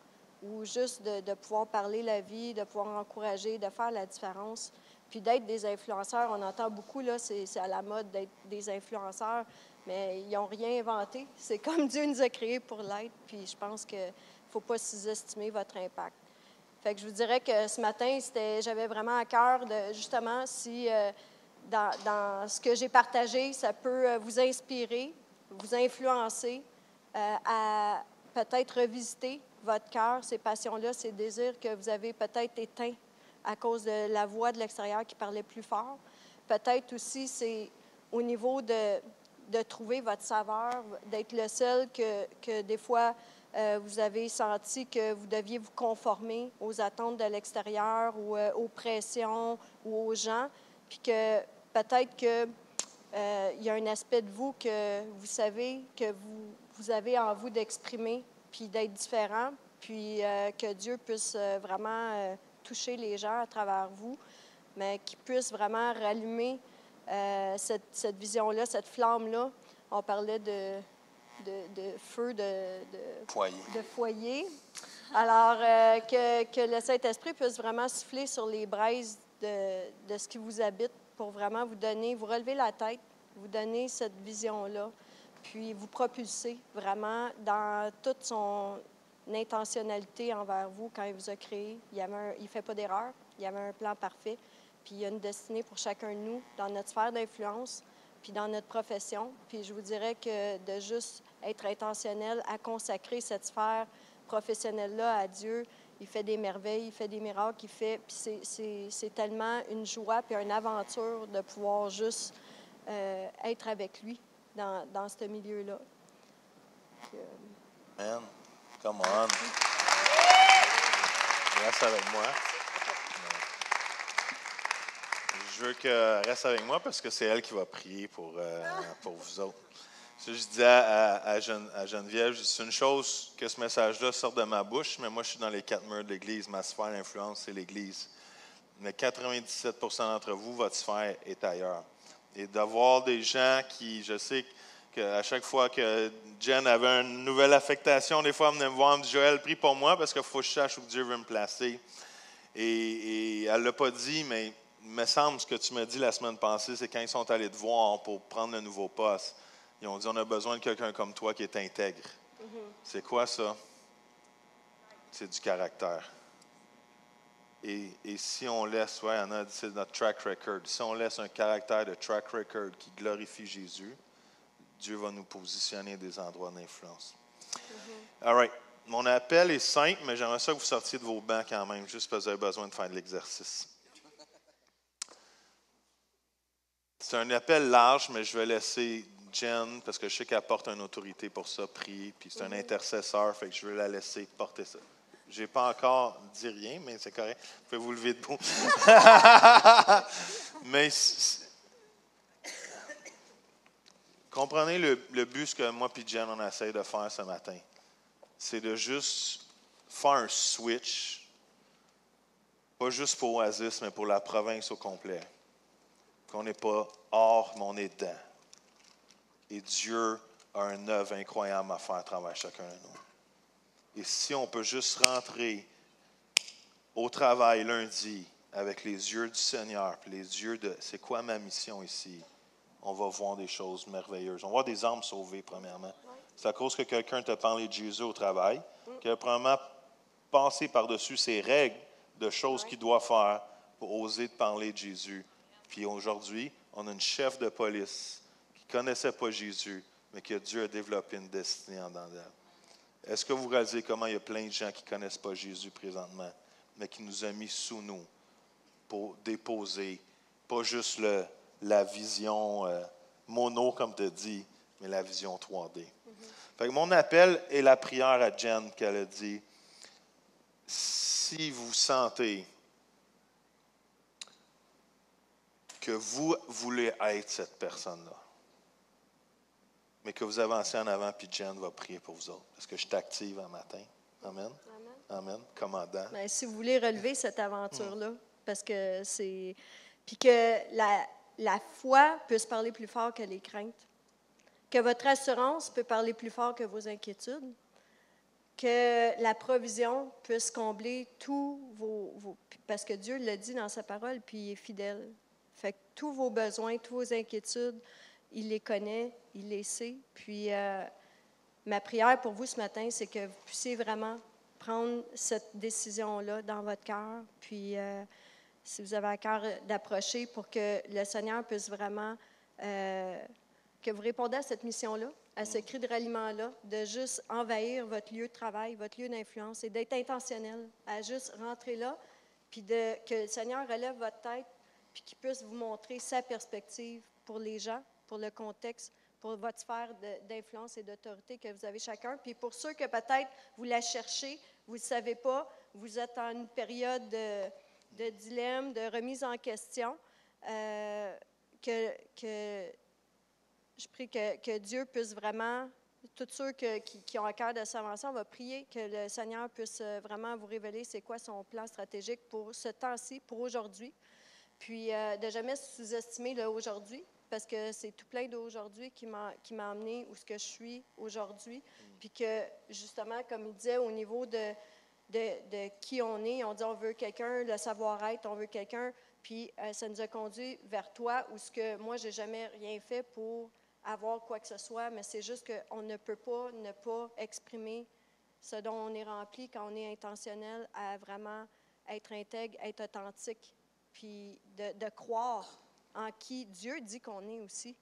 ou juste de pouvoir parler la vie, de pouvoir encourager, de faire la différence. Puis d'être des influenceurs, on entend beaucoup, là, c'est à la mode d'être des influenceurs, mais ils n'ont rien inventé. C'est comme Dieu nous a créés pour l'être, puis je pense qu'il ne faut pas sous-estimer votre impact. Fait que je vous dirais que ce matin, j'avais vraiment à cœur de, justement, si dans ce que j'ai partagé, ça peut vous inspirer, vous influencer à peut-être revisiter votre cœur, ces passions-là, ces désirs que vous avez peut-être éteints à cause de la voix de l'extérieur qui parlait plus fort. peut-être aussi, c'est au niveau de trouver votre saveur, d'être le seul que des fois, vous avez senti que vous deviez vous conformer aux attentes de l'extérieur ou aux pressions ou aux gens, puis que peut-être que il y a un aspect de vous que vous savez que vous avez en vous d'exprimer, puis d'être différent, puis que Dieu puisse vraiment toucher les gens à travers vous, mais qu'il puisse vraiment rallumer cette vision-là, cette flamme-là. On parlait de feu, de foyer. Alors, que le Saint-Esprit puisse vraiment souffler sur les braises de ce qui vous habite pour vraiment vous relever la tête, vous donner cette vision-là, puis vous propulser vraiment dans toute son intentionnalité envers vous quand il vous a créé. Il ne fait pas d'erreur, il y avait un plan parfait, puis il y a une destinée pour chacun de nous dans notre sphère d'influence, puis dans notre profession. Puis je vous dirais que de juste être intentionnel à consacrer cette sphère professionnelle-là à Dieu, il fait des merveilles, il fait des miracles, puis c'est tellement une joie puis une aventure de pouvoir juste être avec lui dans ce milieu-là. Man, come on. Reste avec moi. Je veux qu'elle reste avec moi parce que c'est elle qui va prier pour vous autres. Ça, je disais à Geneviève, c'est une chose que ce message-là sorte de ma bouche, mais moi, je suis dans les 4 murs de l'Église. Ma sphère d'influence, c'est l'Église. Mais 97% d'entre vous, votre sphère est ailleurs. Et d'avoir des gens qui, je sais qu'à chaque fois que Jen avait une nouvelle affectation, des fois, elle venait me voir, elle me dit « Joël, prie pour moi parce qu'il faut que je sache où Dieu veut me placer. » Et elle ne l'a pas dit, mais il me semble ce que tu m'as dit la semaine passée, c'est quand ils sont allés te voir pour prendre le nouveau poste. Ils ont dit, on a besoin de quelqu'un comme toi qui est intègre. C'est quoi ça? C'est du caractère. Et si on laisse, Anna dit, c'est notre track record. Si on laisse un caractère de track record qui glorifie Jésus, Dieu va nous positionner des endroits d'influence. All right. Mon appel est simple, mais j'aimerais ça que vous sortiez de vos bancs quand même, juste parce que vous avez besoin de faire de l'exercice. C'est un appel large, mais je vais laisser Jen, parce que je sais qu'elle porte une autorité pour ça, prier, puis c'est un intercesseur, fait que je vais la laisser porter ça. Je n'ai pas encore dit rien, mais c'est correct. Vous pouvez vous lever debout. Mais comprenez le but, ce que moi et Jen, on essaie de faire ce matin. C'est de juste faire un switch, pas juste pour Oasis, mais pour la province au complet. Qu'on n'est pas hors, mais on est dedans. Et Dieu a un œuvre incroyable à faire à travers chacun de nous. Et si on peut juste rentrer au travail lundi avec les yeux du Seigneur, puis les yeux de c'est quoi ma mission ici, on va voir des choses merveilleuses. On va voir des âmes sauvées, premièrement. C'est à cause que quelqu'un t'a parlé de Jésus au travail, qui a probablement passé par-dessus ses règles de choses qu'il doit faire pour oser te parler de Jésus. Puis aujourd'hui, on a une chef de police qui ne connaissait pas Jésus, mais que Dieu a développé une destinée en dedans d'elle. Est-ce que vous réalisez comment il y a plein de gens qui ne connaissent pas Jésus présentement, mais qui nous a mis sous nous pour déposer, pas juste la vision mono, comme tu as dit, mais la vision 3D. Fait que mon appel est la prière à Jen qu'elle a dit, si vous sentez que vous voulez être cette personne-là, mais que vous avancez en avant, puis Jen va prier pour vous autres. Est-ce que je t'active un matin? Amen. Amen. Commandant. Bien, si vous voulez relever cette aventure-là, parce que c'est... Puis que la foi puisse parler plus fort que les craintes, que votre assurance peut parler plus fort que vos inquiétudes, que la provision puisse combler tous vos... Parce que Dieu l'a dit dans sa parole, puis il est fidèle. Fait que tous vos besoins, toutes vos inquiétudes, il les connaît, il les sait. Puis ma prière pour vous ce matin, c'est que vous puissiez vraiment prendre cette décision-là dans votre cœur. Puis si vous avez à cœur d'approcher pour que le Seigneur puisse vraiment, que vous répondez à cette mission-là, à ce cri de ralliement-là, de juste envahir votre lieu de travail, votre lieu d'influence et d'être intentionnel à juste rentrer là, puis que le Seigneur relève votre tête, puis qu'il puisse vous montrer sa perspective pour les gens, pour le contexte, pour votre sphère d'influence et d'autorité que vous avez chacun. Puis pour ceux que peut-être vous la cherchez, vous ne le savez pas, vous êtes en une période de dilemme, de remise en question, que je prie que Dieu puisse vraiment, tous ceux qui ont à cœur de s'avancer, on va prier que le Seigneur puisse vraiment vous révéler c'est quoi son plan stratégique pour ce temps-ci, pour aujourd'hui. Puis de jamais sous-estimer le aujourd'hui, parce que c'est tout plein d'aujourd'hui qui m'a amené où ce que je suis aujourd'hui. Puis que, justement, comme il disait, au niveau de qui on est, on dit on veut quelqu'un, le savoir-être, on veut quelqu'un, puis ça nous a conduit vers toi, où ce que moi, je n'ai jamais rien fait pour avoir quoi que ce soit, mais c'est juste qu'on ne peut pas ne pas exprimer ce dont on est rempli quand on est intentionnel à vraiment être intègre, être authentique, puis de croire en qui Dieu dit qu'on est aussi.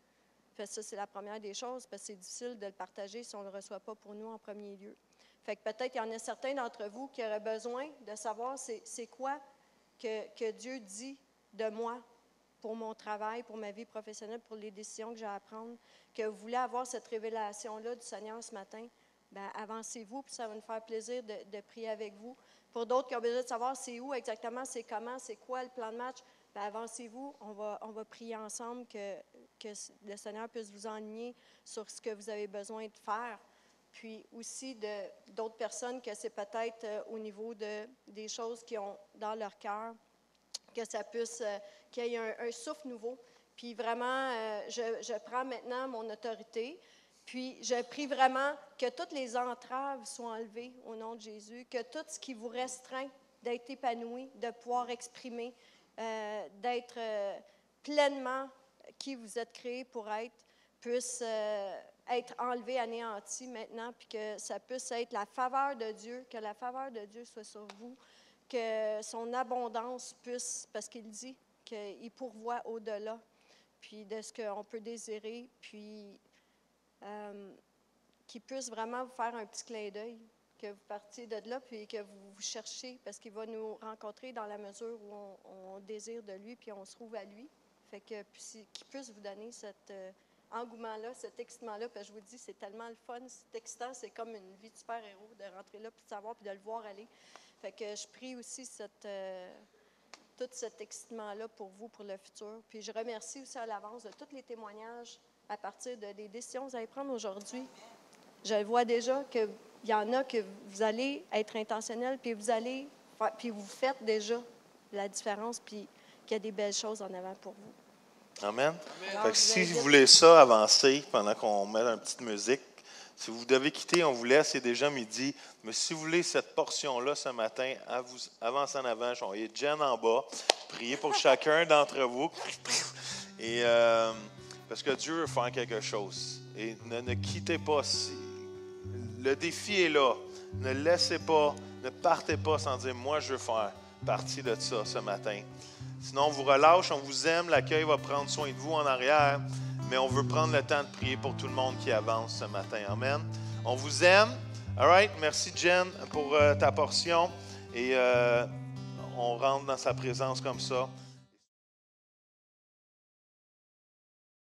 Fait que ça, c'est la première des choses, parce que c'est difficile de le partager si on ne le reçoit pas pour nous en premier lieu. Fait que peut-être qu'il y en a certains d'entre vous qui auraient besoin de savoir c'est quoi que Dieu dit de moi pour mon travail, pour ma vie professionnelle, pour les décisions que j'ai à prendre, que vous voulez avoir cette révélation-là du Seigneur ce matin, bien, avancez-vous, puis ça va nous faire plaisir de prier avec vous. Pour d'autres qui ont besoin de savoir c'est où exactement, c'est comment, c'est quoi le plan de match, bien, avancez-vous, on va prier ensemble que le Seigneur puisse vous enligner sur ce que vous avez besoin de faire. Puis aussi d'autres personnes que c'est peut-être au niveau des choses qui ont dans leur cœur, que ça puisse, qu'il y ait un souffle nouveau. Puis vraiment, je prends maintenant mon autorité, puis je prie vraiment que toutes les entraves soient enlevées au nom de Jésus, que tout ce qui vous restreint d'être épanoui, de pouvoir exprimer, d'être pleinement qui vous êtes créé pour être, puisse être enlevé, anéanti maintenant, puis que ça puisse être la faveur de Dieu, que la faveur de Dieu soit sur vous, que son abondance puisse, parce qu'il dit qu'il pourvoit au-delà, puis de ce qu'on peut désirer, puis qu'il puisse vraiment vous faire un petit clin d'œil, que vous partiez de là, puis que vous cherchiez, parce qu'il va nous rencontrer dans la mesure où on désire de lui, puis on se trouve à lui. Fait que qu'il puisse vous donner cet engouement-là, cet excitement-là, parce que je vous dis, c'est tellement le fun, c'est excitant, c'est comme une vie de super-héros de rentrer là, puis de savoir, puis de le voir aller. Fait que je prie aussi tout cet excitement-là pour vous, pour le futur. Puis je remercie aussi à l'avance de tous les témoignages à partir des décisions que vous allez prendre aujourd'hui. Je vois déjà qu'il y en a que vous allez être intentionnel, puis puis vous faites déjà la différence, puis qu'il y a des belles choses en avant pour vous. Amen. Fait que si vous voulez ça, avancer pendant qu'on met une petite musique. Si vous devez quitter, on vous laisse, c'est déjà midi. Mais si vous voulez cette portion-là ce matin, avancez en avant. Je vais envoyer Jen en bas. Priez pour chacun d'entre vous. Et parce que Dieu veut faire quelque chose. Et ne quittez pas. Le défi est là. Ne laissez pas, ne partez pas sans dire, moi, je veux faire partie de ça ce matin. Sinon, on vous relâche, on vous aime. L'accueil va prendre soin de vous en arrière. Mais on veut prendre le temps de prier pour tout le monde qui avance ce matin. Amen. On vous aime. All right. Merci, Jen, pour ta portion. Et on rentre dans sa présence comme ça.